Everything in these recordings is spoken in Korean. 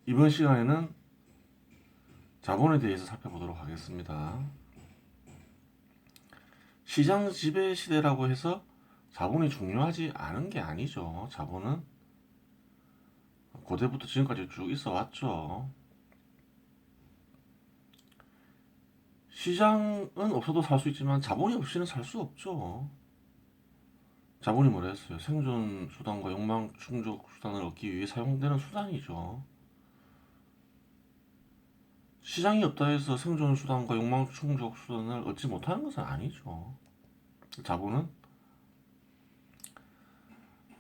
이번 시간에는 자본에 대해서 살펴보도록 하겠습니다. 시장 지배 시대라고 해서 자본이 중요하지 않은 게 아니죠. 자본은 고대부터 지금까지 쭉 있어 왔죠. 시장은 없어도 살 수 있지만 자본이 없이는 살 수 없죠. 자본이 뭐라 했어요? 생존 수단과 욕망 충족 수단을 얻기 위해 사용되는 수단이죠. 시장이 없다 해서 생존 수단과 욕망 충족 수단을 얻지 못하는 것은 아니죠. 자본은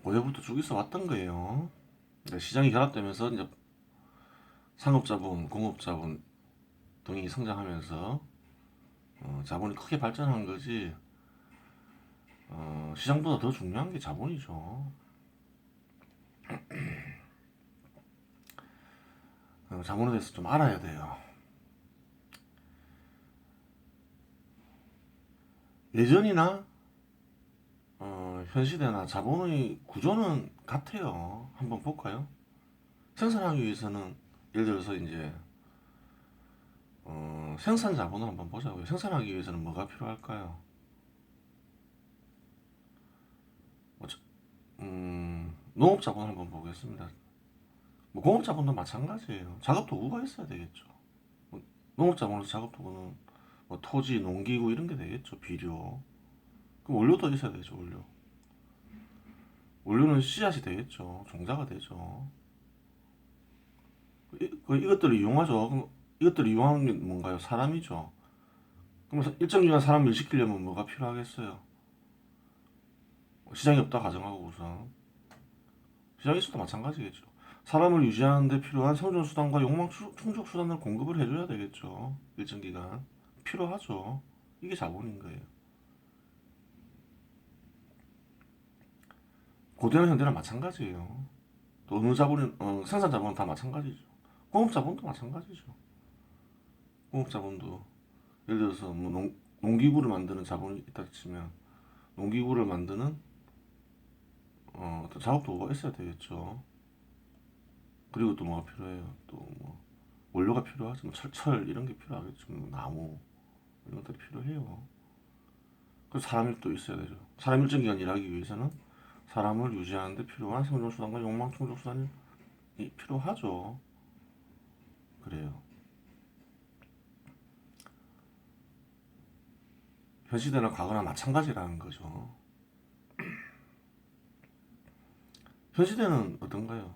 고대부터 쭉 있어 왔던 거예요. 시장이 결합되면서 이제 상업자본, 공업자본 등이 성장하면서 자본이 크게 발전한 거지. 시장보다 더 중요한 게 자본이죠. 자본에 대해서 좀 알아야 돼요. 예전이나 현 시대나 자본의 구조는 같아요. 한번 볼까요? 생산하기 위해서는 예를 들어서 이제 생산 자본을 한번 보자고요. 생산하기 위해서는 뭐가 필요할까요? 농업 자본 한번 보겠습니다. 뭐 공업 자본도 마찬가지예요. 작업 도구가 있어야 되겠죠. 농업 자본에서 작업 도구는 뭐 토지, 농기구 이런 게 되겠죠. 비료. 그럼 원료도 있어야 되죠. 원료. 원료는 씨앗이 되겠죠. 종자가 되죠. 이것들을 이용하죠. 그럼 이것들을 이용하는 게 뭔가요? 사람이죠. 그럼 일정 기간 사람을 일시키려면 뭐가 필요하겠어요? 시장이 없다 가정하고 우선 시장이 있어도 마찬가지겠죠. 사람을 유지하는 데 필요한 생존 수단과 욕망 충족 수단을 공급을 해줘야 되겠죠. 일정 기간 필요하죠. 이게 자본인 거예요. 고대나 현대나 마찬가지예요. 또 어느 자본이 생산 자본은 다 마찬가지죠. 공업 자본도 마찬가지죠. 공업 자본도 예를 들어서 뭐 농기구를 만드는 자본이 있다 치면 농기구를 만드는 어떤 작업 도구가 있어야 되겠죠. 그리고 또 뭐가 필요해요? 또 뭐 원료가 필요하죠. 뭐 철 이런 게 필요하겠죠. 뭐 나무 이런 것들이 필요해요. 그래서 사람이 또 있어야 되죠. 사람 일정 기간 일하기 위해서는 사람을 유지하는 데 필요한 생존 수단과 욕망 충족 수단이 필요하죠. 그래요. 현 시대나 과거나 마찬가지라는 거죠. 현 시대는 어떤가요?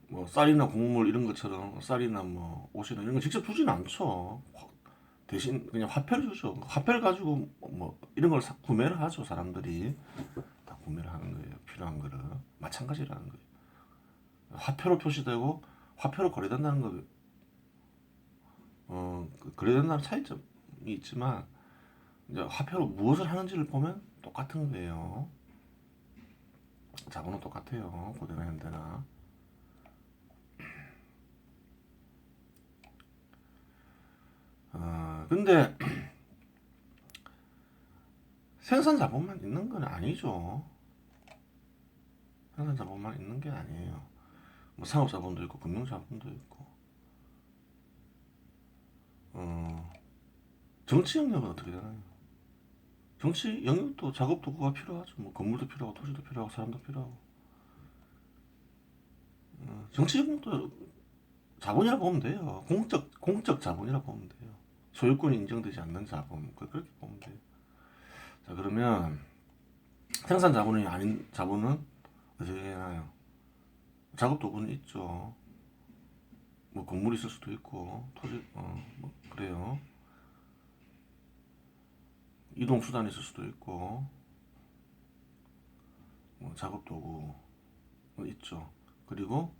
뭐 쌀이나 곡물 이런 것처럼 쌀이나 뭐 옷이나 이런 거 직접 주지는 않죠. 대신 그냥 화폐를 주죠. 화폐를 가지고 뭐 이런 걸 구매를 하죠. 사람들이 다 구매를 하는 거예요. 필요한 거를 마찬가지라는 거예요. 화폐로 표시되고 화폐로 거래된다는 거, 거래된다는 차이점이 있지만 이제 화폐로 무엇을 하는지를 보면 똑같은 거예요. 자본은 똑같아요. 고대나 현대나. 근데 생산 자본만 있는 건 아니죠. 생산 자본만 있는 게 아니에요. 뭐 상업 자본도 있고 금융 자본도 있고. 정치 영역은 어떻게 되나요? 정치 영역도 작업 도구가 필요하죠. 뭐 건물도 필요하고 토지도 필요하고 사람도 필요하고. 정치 영역도 자본이라 보면 돼요. 공적 자본이라 보면 돼요. 소유권이 인정되지 않는 자본 그렇게 보면 돼요. 자 그러면 생산 자본이 아닌 자본은 어떻게 되나요? 작업 도구는 있죠. 뭐 건물이 있을 수도 있고 토지 뭐 그래요. 이동 수단이 있을 수도 있고 뭐 작업 도구 있죠. 그리고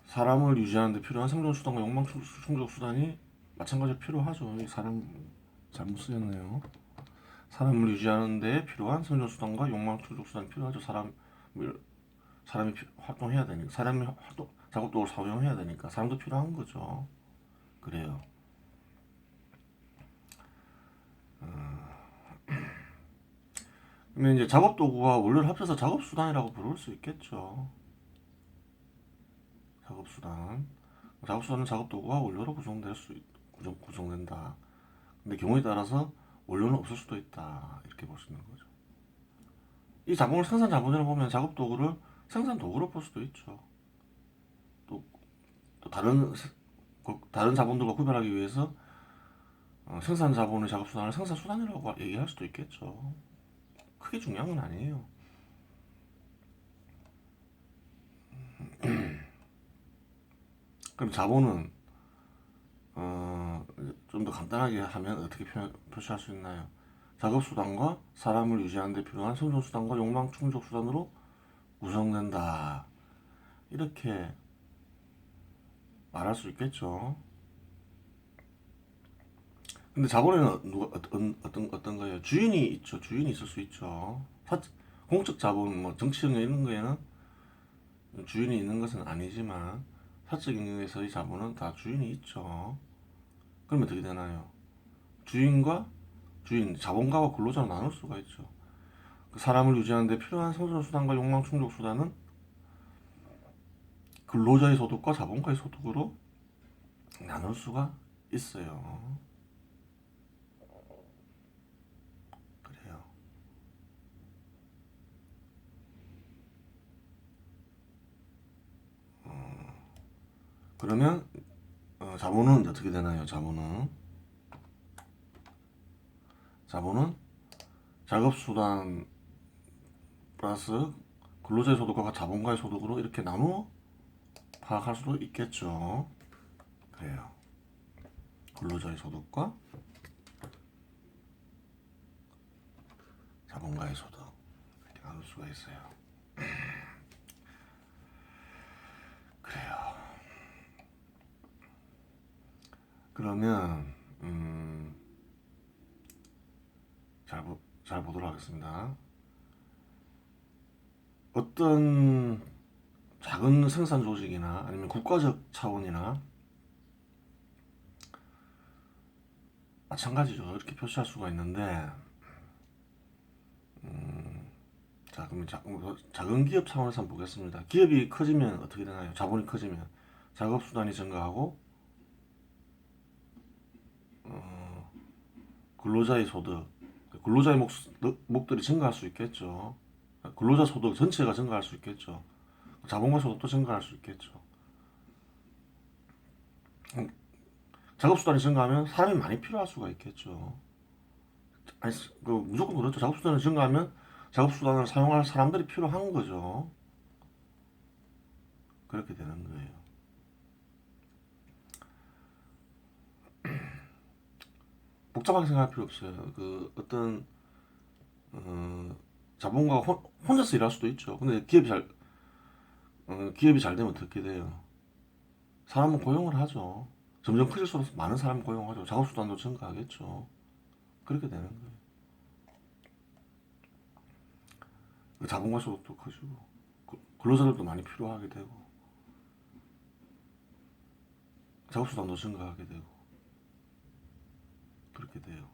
사람을 유지하는 데 필요한 생존 수단과 욕망 충족 수단이 마찬가지로 필요하죠. 이 사람 잘못 쓰였네요. 사람을 유지하는 데 필요한 생존 수단과 욕망 충족 수단이 필요하죠. 사람이 활동해야 되니까 사람이 작업도구를 사용해야 되니까 사람도 필요한 거죠. 그래요. 그러면 이제 작업도구와 원료를 합쳐서 작업수단이라고 부를 수 있겠죠. 작업수단. 작업수단은 작업도구와 원료로 구성된다. 근데 경우에 따라서 원료는 없을 수도 있다. 이렇게 볼 수 있는 거죠. 이 자본을 생산 자본이라고 보면 작업도구를 생산 도구로 볼 수도 있죠. 또, 또 다른 자본들과 구별하기 위해서 생산 자본의 작업 수단을 생산 수단이라고 얘기할 수도 있겠죠. 크게 중요한 건 아니에요. 그럼 자본은 좀 더 간단하게 하면 어떻게 표시할 수 있나요? 작업 수단과 사람을 유지하는 데 필요한 생존 수단과 욕망 충족 수단으로 구성된다. 이렇게 말할 수 있겠죠. 근데 자본에는 어떤 거예요? 주인이 있죠. 주인이 있을 수 있죠. 공적 자본, 뭐 정치적 이런 거에는 주인이 있는 것은 아니지만 사적 영역에서의 자본은 다 주인이 있죠. 그러면 어떻게 되나요? 자본가와 근로자로 나눌 수가 있죠. 그 사람을 유지하는 데 필요한 생존 수단과 욕망 충족 수단은 근로자의 소득과 자본가의 소득으로 나눌 수가 있어요. 그래요. 그러면 자본은 어떻게 되나요? 자본은 작업수단 플러스 근로자의 소득과 자본가의 소득으로 이렇게 나누어 파악할 수도 있겠죠. 그래요. 근로자의 소득과 자본가의 소득 이렇게 나눌 수가 있어요. 그래요. 그러면 잘 보도록 하겠습니다. 어떤 작은 생산 조직이나 아니면 국가적 차원이나 마찬가지죠. 이렇게 표시할 수가 있는데, 자, 그러면 작은 기업 차원에서 한번 보겠습니다. 기업이 커지면 어떻게 되나요? 자본이 커지면 작업 수단이 증가하고 근로자의 소득, 근로자의 목들이 증가할 수 있겠죠. 근로자 소득 전체가 증가할 수 있겠죠. 자본가 소득도 증가할 수 있겠죠. 작업 수단이 증가하면 사람이 많이 필요할 수가 있겠죠. 아니, 무조건 그렇죠. 작업 수단이 증가하면 작업 수단을 사용할 사람들이 필요한 거죠. 그렇게 되는 거예요. 복잡하게 생각할 필요 없어요. 그 어떤 자본가가 혼자서 일할 수도 있죠. 근데 기업이 잘 되면 어떻게 돼요? 사람은 고용을 하죠. 점점 커질수록 많은 사람 고용하죠. 작업 수단도 증가하겠죠. 그렇게 되는 거예요. 그 자본가 소득도 커지고 근로자들도 많이 필요하게 되고 작업 수단도 증가하게 되고 그렇게 돼요.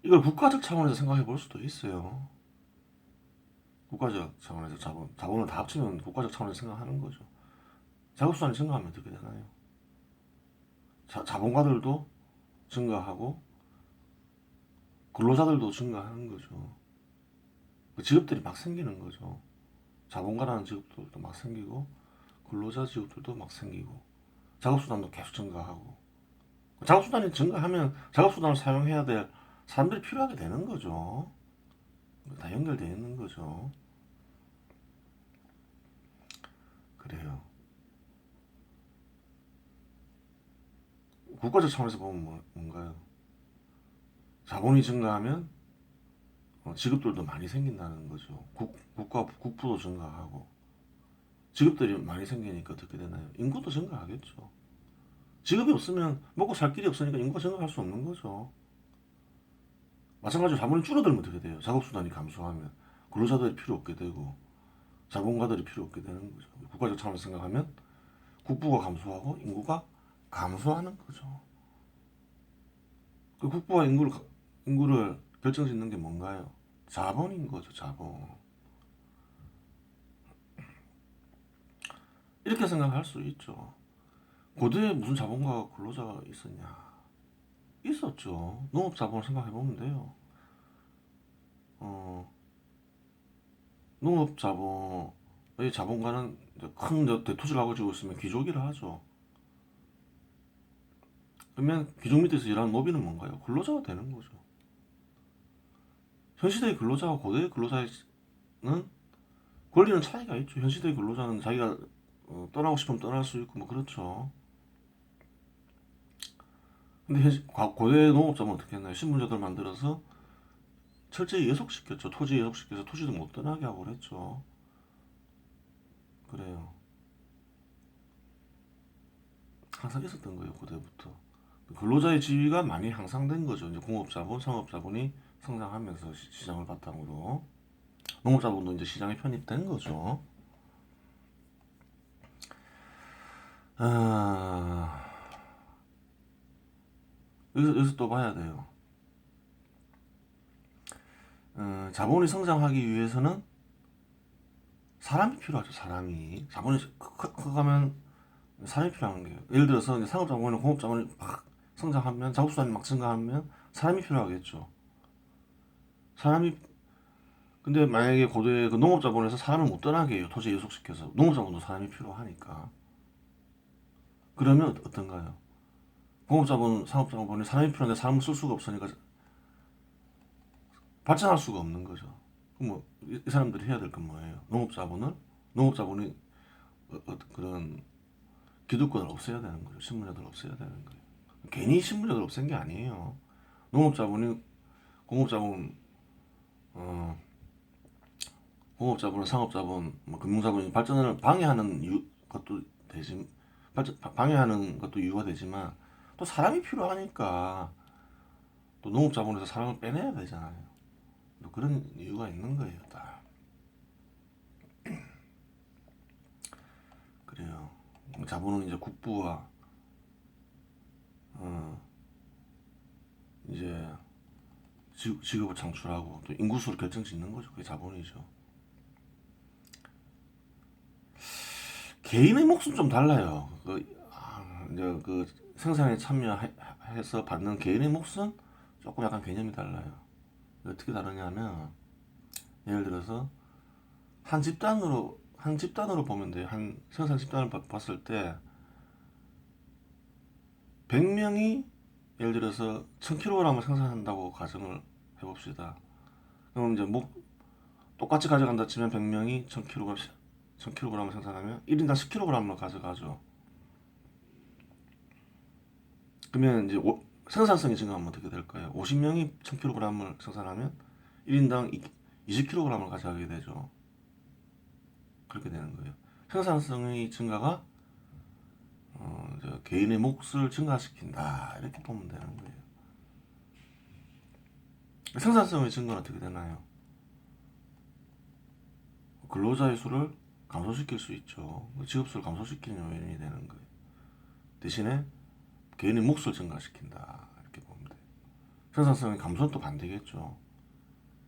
이걸 국가적 차원에서 생각해 볼 수도 있어요. 국가적 차원에서 자본을 다 합치면 국가적 차원에서 생각하는 거죠. 작업수단이 증가하면 어떻게 되나요? 자본가들도 증가하고 근로자들도 증가하는 거죠. 그 직업들이 막 생기는 거죠. 자본가라는 직업들도 막 생기고 근로자 직업들도 막 생기고 작업수단도 계속 증가하고 작업수단이 증가하면 작업수단을 사용해야 될 사람들이 필요하게 되는 거죠. 다 연결되어 있는 거죠. 그래요. 국가적 차원에서 보면 뭔가요? 자본이 증가하면 직업들도 많이 생긴다는 거죠. 국부도 증가하고 직업들이 많이 생기니까 어떻게 되나요? 인구도 증가하겠죠. 직업이 없으면 먹고 살 길이 없으니까 인구가 증가할 수 없는 거죠. 마찬가지로 자본이 줄어들면 어떻게 돼요? 작업수단이 감소하면 근로자들이 필요 없게 되고 자본가들이 필요 없게 되는 거죠. 국가적 차원에서 생각하면 국부가 감소하고 인구가 감소하는 거죠. 그 국부와 인구를 결정짓는 게 뭔가요? 자본인 거죠, 자본. 이렇게 생각할 수 있죠. 고대에 무슨 자본가가 근로자가 있었냐? 있었죠. 농업 자본을 생각해 보면 돼요. 어, 농업 자본의 자본가는 큰 대토지를 하고 지고 있으면 귀족이라 하죠. 그러면 귀족 밑에서 일하는 노비는 뭔가요? 근로자가 되는 거죠. 현 시대의 근로자와 고대의 근로자는 권리는 차이가 있죠. 현 시대의 근로자는 자기가 떠나고 싶으면 떠날 수 있고 뭐 그렇죠. 근데 고대 농업자는 어떻게 했나요? 신분제도를 만들어서 철저히 예속시켰죠. 토지 예속시켜서 토지도 못 떠나게 하고 그랬죠. 그래요. 항상 있었던 거예요, 고대부터. 근로자의 지위가 많이 향상된 거죠. 이제 공업자본, 상업자본이 성장하면서 시장을 바탕으로 농업자본도 이제 시장에 편입된 거죠. 아, 여기서 또 봐야 돼요. 자본이 성장하기 위해서는 사람이 필요하죠. 사람이 자본이 커가면 사람이 필요한 게요. 예를 들어서 이제 상업자본이나 공업자본이 막 성장하면 작업수단이 막 증가하면 사람이 필요하겠죠. 사람이 근데 만약에 고대 그 농업자본에서 사람을 못 떠나게 해요. 토지 예속시켜서 농업자본도 사람이 필요하니까. 그러면 어떤가요? 공업자본, 상업자본이 사람이 필요한데 사람을 쓸 수가 없으니까 발전할 수가 없는 거죠. 그럼 뭐 이 사람들이 해야 될 건 뭐예요? 농업자본이 그런 기득권을 없애야 되는 거죠. 신분제도를 없애야 되는 거예요. 괜히 신분제도를 없앤 게 아니에요. 농업자본이 공업자본, 어, 공업자본, 상업자본, 뭐 금융자본이 발전을 방해하는 것도 되지, 방해하는 것도 이유가 되지만 또 사람이 필요하니까 또 농업자본에서 사람을 빼내야 되잖아요. 또 그런 이유가 있는 거예요, 다. 그래요. 자본은 이제 국부와 어, 이제 직업을 창출하고 또 인구수를 결정짓는 거죠. 그게 자본이죠. 개인의 몫은 좀 달라요. 이제 그 생산에 참여해서 받는 개인의 몫은 조금 약간 개념이 달라요. 어떻게 다르냐면 예를 들어서 한 집단으로 보면 돼요. 한 생산 집단을 봤을 때 100명이 예를 들어서 1000kg을 생산한다고 가정을 해봅시다. 그럼 이제 똑같이 가져간다 치면 100명이 1000kg을 생산하면 1인당 10kg을 가져가죠. 그러면 이제 생산성이 증가하면 어떻게 될까요? 50명이 1000kg을 생산하면 1인당 20kg을 가져가게 되죠. 그렇게 되는 거예요. 생산성의 증가가 개인의 몫을 증가시킨다 이렇게 보면 되는 거예요. 생산성의 증가는 어떻게 되나요? 근로자의 수를 감소시킬 수 있죠. 직업수를 감소시키는 요인이 되는 거예요. 대신에 개인의 몫을 증가시킨다 이렇게 보면 돼요. 생산성의 감소는 또 반대겠죠.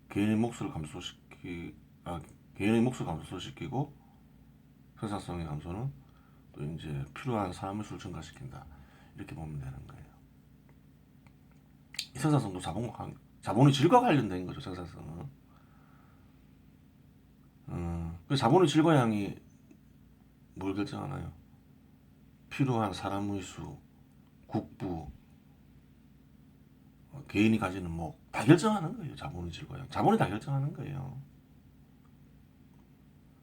개인의 몫을 개인의 몫을 감소시키고 생산성의 감소는 또 이제 필요한 사람의 수를 증가시킨다 이렇게 보면 되는 거예요. 이 생산성도 자본의 질과 관련된 거죠. 생산성은. 그 자본의 질과 양이 뭘 결정하나요? 필요한 사람의 수, 국부, 개인이 가지는 다 결정하는 거예요. 자본의 질과 양. 자본이 다 결정하는 거예요.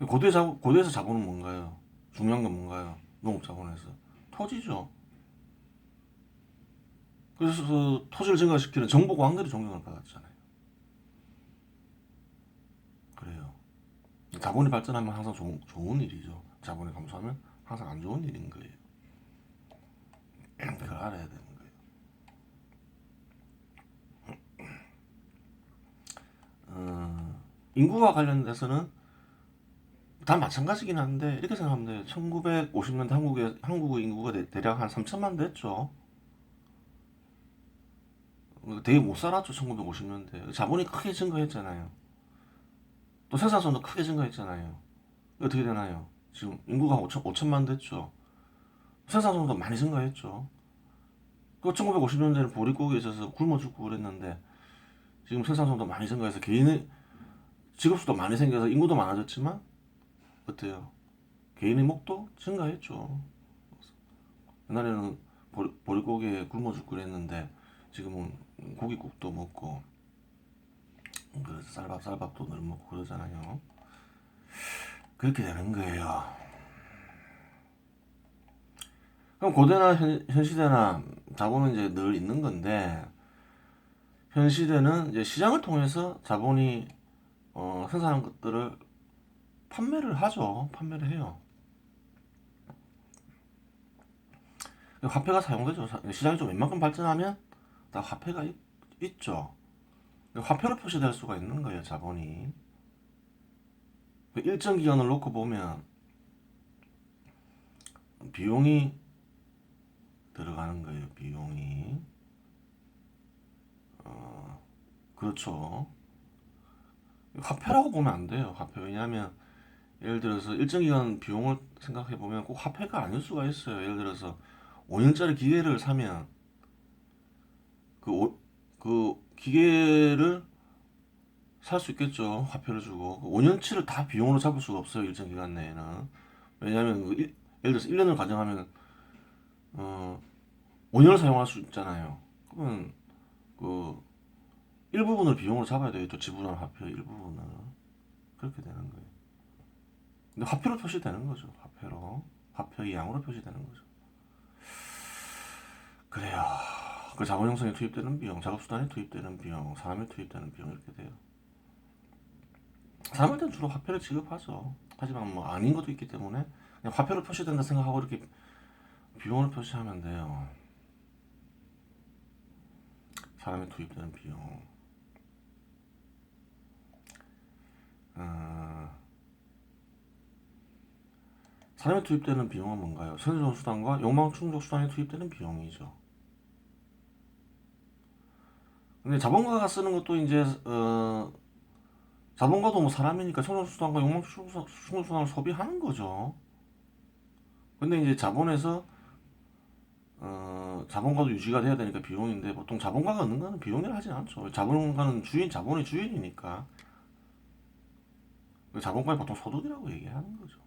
고대에서 자본은 뭔가요? 중요한 건 뭔가요? 농업자본에서 토지죠. 그래서 토지를 증가시키는 정복 왕들이 존경을 받았잖아요. 그래요. 자본이 발전하면 항상 좋은 일이죠. 자본이 감소하면 항상 안 좋은 일인 거예요. 그걸 알아야 되는 거예요. 인구와 관련돼서는 다 마찬가지긴 한데 이렇게 생각하면 돼요. 1950년대 한국의 인구가 대략 한 3천만 됐죠. 되게 못 살았죠. 1950년대. 자본이 크게 증가했잖아요. 또 생산성도 크게 증가했잖아요. 어떻게 되나요? 지금 인구가 5천만 됐죠. 생산성도 많이 증가했죠. 그 1950년대는 보릿고기에 있어서 굶어 죽고 그랬는데 지금 생산성도 많이 증가해서 개인의 직업수도 많이 생겨서 인구도 많아졌지만 어때요? 개인의 목도 증가했죠. 옛날에는 보릿고기에 굶어 죽고 그랬는데 지금은 고깃국도 먹고 그 쌀밥도 늘 먹고 그러잖아요. 그렇게 되는 거예요. 그럼 고대나 현 시대나 자본은 이제 늘 있는 건데 현 시대는 이제 시장을 통해서 자본이 생산한 것들을 판매를 하죠. 판매를 해요. 화폐가 사용되죠. 시장이 좀 웬만큼 발전하면 다 화폐가 있죠. 화폐로 표시될 수가 있는 거예요. 자본이. 일정 기간을 놓고 보면 비용이 들어가는 거예요. 비용이. 그렇죠. 화폐라고 보면 안 돼요. 화폐. 왜냐하면 예를 들어서 일정 기간 비용을 생각해 보면 꼭 화폐가 아닐 수가 있어요. 예를 들어서 5년짜리 기계를 사면 그 기계를 살 수 있겠죠. 화폐를 주고. 5년치를 다 비용으로 잡을 수가 없어요. 일정 기간 내에는. 왜냐하면 예를 들어서 1년을 가정하면 5년을 사용할 수 있잖아요. 그러면 그 일부분을 비용으로 잡아야 되겠죠. 지불한 화폐 일부분을. 그렇게 되는 거예요. 근데 화폐로 표시되는 거죠. 화폐로. 화폐의 양으로 표시되는 거죠. 그래요. 그 자본 형성에 투입되는 비용, 작업수단에 투입되는 비용, 사람에 투입되는 비용 이렇게 돼요. 사람한테는 주로 화폐를 지급하죠. 하지만 뭐 아닌 것도 있기 때문에 그냥 화폐로 표시된다 생각하고 이렇게 비용을 표시하면 돼요. 사람에 투입되는 비용. 사람에 투입되는 비용은 뭔가요? 생존 수단과 욕망 충족 수단에 투입되는 비용이죠. 근데 자본가가 쓰는 것도 이제 자본가도 뭐 사람이니까 생존 수단과 욕망 충족 수단을 소비하는 거죠. 근데 이제 자본에서 자본가도 유지가 돼야 되니까 비용인데 보통 자본가가 얻는 거는 비용이라 하진 않죠. 자본가는 자본의 주인이니까 자본가의 보통 소득이라고 얘기하는 거죠.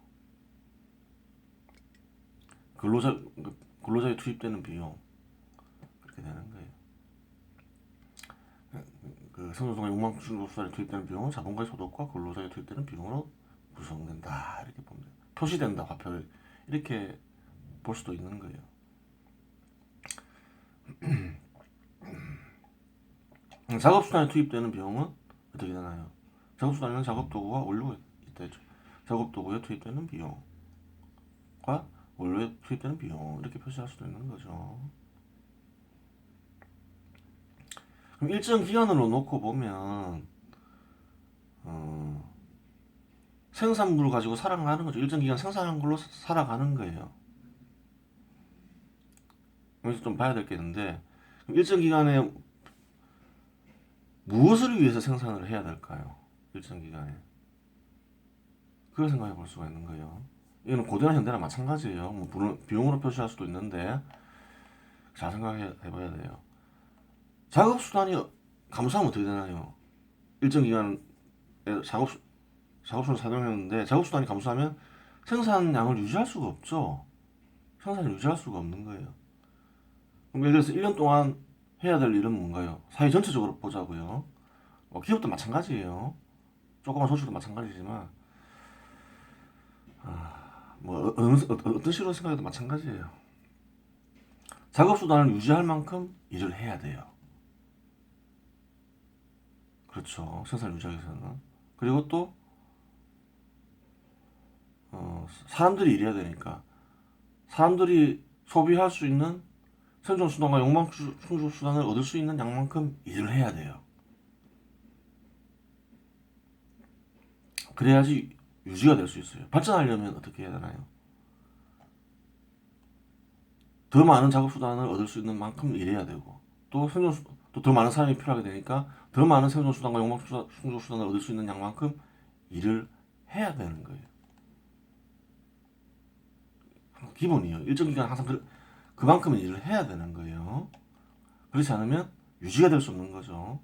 근로자에 투입되는 비용 그렇게 되는 거예요. 그 생존성과 욕망 충족 수단에 투입되는 비용은 자본가의 소득과 근로자에 투입되는 비용으로 구성된다 이렇게 보면 돼요. 표시된다 화폐를 이렇게 볼 수도 있는 거예요. 작업수단에 투입되는 비용은 어떻게 되나요? 작업수단에는 작업도구와 원료가 있다 했죠. 작업도구에 투입되는 비용과 원료에 투입되는 비용 이렇게 표시할 수도 있는 거죠. 그럼 일정 기간으로 놓고 보면 생산물을 가지고 살아가는 거죠. 일정 기간 생산한 걸로 살아가는 거예요. 여기서 좀 봐야 될 게 있는데 일정 기간에 무엇을 위해서 생산을 해야 될까요? 일정 기간에 그걸 생각해 볼 수가 있는 거예요. 이거는 고대나 현대나 마찬가지예요. 뭐 비용으로 표시할 수도 있는데 잘 생각해 봐야 돼요. 작업 수단이 감소하면 어떻게 되나요? 일정 기간 작업수단을 사용했는데 작업 수단이 감소하면 생산량을 유지할 수가 없죠. 생산을 유지할 수가 없는 거예요. 그럼 예를 들어서 1년 동안 해야 될 일은 뭔가요? 사회 전체적으로 보자고요. 기업도 마찬가지예요. 조그만 소출도 마찬가지지만 뭐 어떤 식으로 생각해도 마찬가지예요. 작업 수단을 유지할 만큼 일을 해야 돼요. 그렇죠. 생산을 유지하기 위해서는. 그리고 또 사람들이 일해야 되니까 사람들이 소비할 수 있는 생존 수단과 욕망 충족 수단을 얻을 수 있는 양만큼 일을 해야 돼요. 그래야지 유지가 될 수 있어요. 발전하려면 어떻게 해야 되나요? 더 많은 작업 수단을 얻을 수 있는 만큼 일해야 되고 또 또 더 많은 사람이 필요하게 되니까 더 많은 생존 수단과 욕망 충족 수단을 얻을 수 있는 양만큼 일을 해야 되는 거예요. 기본이에요. 일정 기간 항상 그만큼은 일을 해야 되는 거예요. 그렇지 않으면 유지가 될 수 없는 거죠.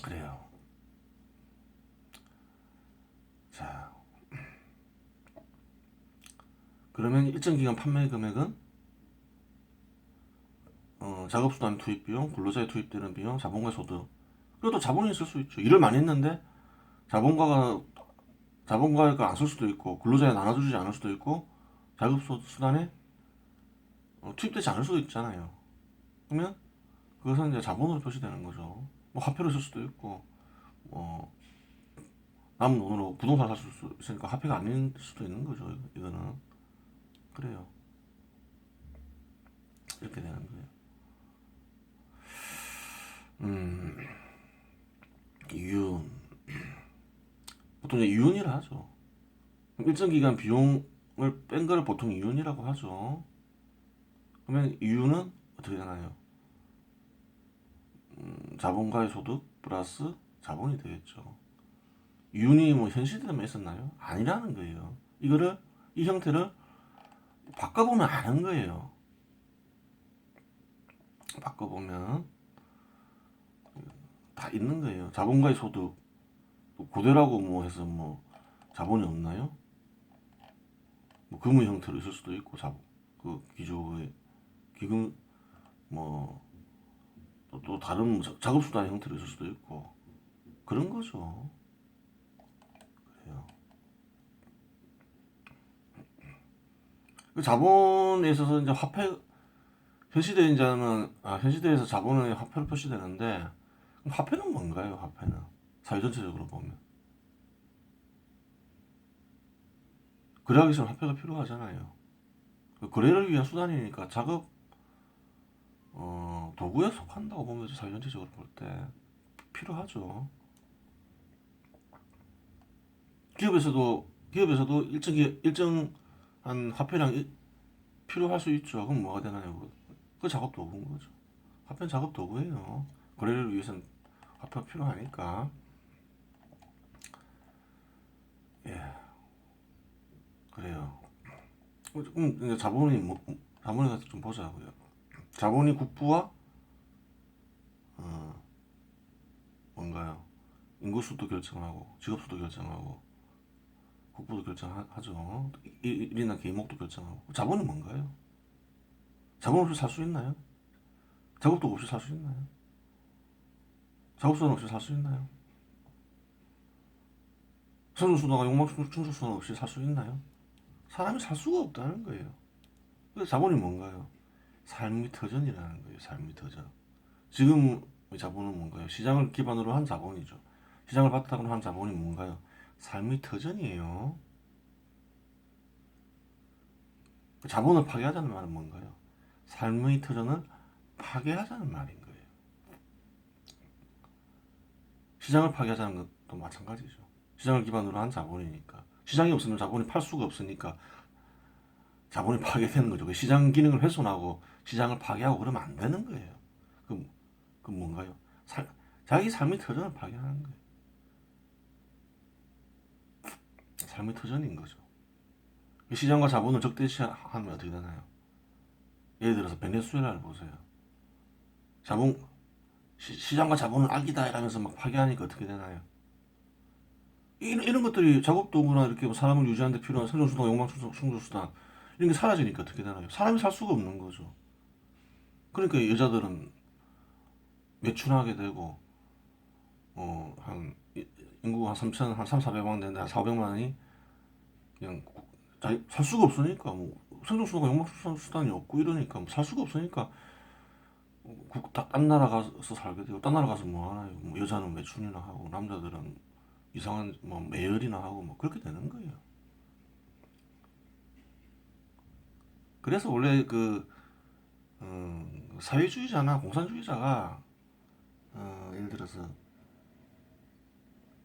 그래요. 자, 그러면 일정 기간 판매 금액은 작업수단 투입 비용, 근로자에 투입되는 비용, 자본과 소득. 그리고 또 자본이 있을 수 있죠. 일을 많이 했는데 자본가가 안 쓸 수도 있고 근로자에 나눠주지 않을 수도 있고 작업수단에 투입되지 않을 수도 있잖아요. 그러면 그것은 이제 자본으로 표시되는 거죠. 뭐 화폐로 쓸 수도 있고 뭐 남은 돈으로 부동산 살 수 있으니까 화폐가 아닐 수도 있는 거죠. 이거는 그래요. 이렇게 되는 거예요. 이윤 보통 이제 이윤이라 하죠. 일정 기간 비용을 뺀 거를 보통 이윤이라고 하죠. 그러면 이윤은 어떻게 되나요? 자본가의 소득 플러스 자본이 되겠죠. 이윤이 뭐 현 시대에만 있었나요? 아니라는 거예요. 이 형태를 바꿔보면 아는 거예요. 바꿔보면 다 있는 거예요. 자본가의 소득 고대라고 뭐 해서 뭐 자본이 없나요? 뭐 금의 형태로 있을 수도 있고 그 기조의 기금 뭐 또 다른 작업수단의 형태로 있을 수도 있고 그런 거죠. 그래요. 그 자본에 있어서 이제 현 시대 이제는 현 시대에서 자본의 화폐로 표시되는데 그럼 화폐는 뭔가요? 화폐는 사회 전체적으로 보면 거래하기 위해서 화폐가 필요하잖아요. 그 거래를 위한 수단이니까 작업 도구에 속한다고 보면 사회 전체적으로 볼 때 필요하죠. 기업에서도 일정한 화폐량 필요할 수 있죠. 그럼 뭐가 되나요? 그 작업 도구인 거죠. 화폐는 작업 도구예요. 거래를 위해서는 화폐가 필요하니까. 예, 그래요. 그럼 이제 자본에 대해서 좀 보자고요. 자본이 국부와 뭔가요? 인구수도 결정하고 직업수도 결정하고 국부도 결정하죠. 일이나 개인목도 결정하고 자본이 뭔가요? 자본 없이 살 수 있나요? 작업도 없이 살 수 있나요? 작업수단 없이 살 수 있나요? 생존수단과 욕망충족수단 없이 살 수 있나요? 사람이 살 수가 없다는 거예요. 그래서 자본이 뭔가요? 삶의 터전이라는 거예요. 삶의 터전. 지금의 자본은 뭔가요? 시장을 기반으로 한 자본이죠. 시장을 바탕으로 한 자본이 뭔가요? 삶의 터전이에요. 자본을 파괴하자는 말은 뭔가요? 삶의 터전을 파괴하자는 말인 거예요. 시장을 파괴하자는 것도 마찬가지죠. 시장을 기반으로 한 자본이니까. 시장이 없으면 자본이 팔 수가 없으니까 자본이 파괴되는 거죠. 그 시장 기능을 훼손하고 시장을 파괴하고 그러면 안 되는 거예요. 그 뭔가요? 자기 삶의 터전을 파괴하는 거예요. 삶의 터전인 거죠. 시장과 자본을 적대시하면 어떻게 되나요? 예를 들어서 베네수엘라를 보세요. 자본 시장과 자본은 악이다 이러면서 막 파괴하니까 어떻게 되나요? 이런 것들이 작업 도구나 이렇게 뭐 사람을 유지하는 데 필요한 생존수단, 욕망 충족수단 이런 게 사라지니까 어떻게 되나요? 사람이 살 수가 없는 거죠. 그러니까 여자들은 매춘하게 되고 한 인구가 한 3천 한 3, 400만 되는데 한 400만 원이 그냥 살 수가 없으니까 뭐 생존수단과 욕망 충족수단이 없고 이러니까 뭐살 수가 없으니까 딴 나라 가서 살게 되고 딴 나라 가서 뭐 하나요? 뭐 여자는 매춘이나 하고 남자들은 이상한 뭐 매열이나 하고 뭐 그렇게 되는 거예요. 그래서 원래 사회주의자나 공산주의자가 예를 들어서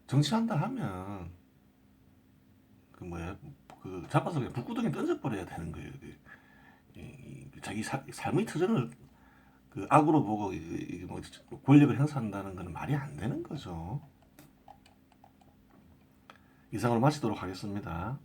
정치한다 하면 그 뭐야 그 잡아서 그냥 북구덩이 던져버려야 되는 거예요. 자기 삶의 터전을 그 악으로 보고 이게 뭐 권력을 행사한다는 건 말이 안 되는 거죠. 이상으로 마치도록 하겠습니다.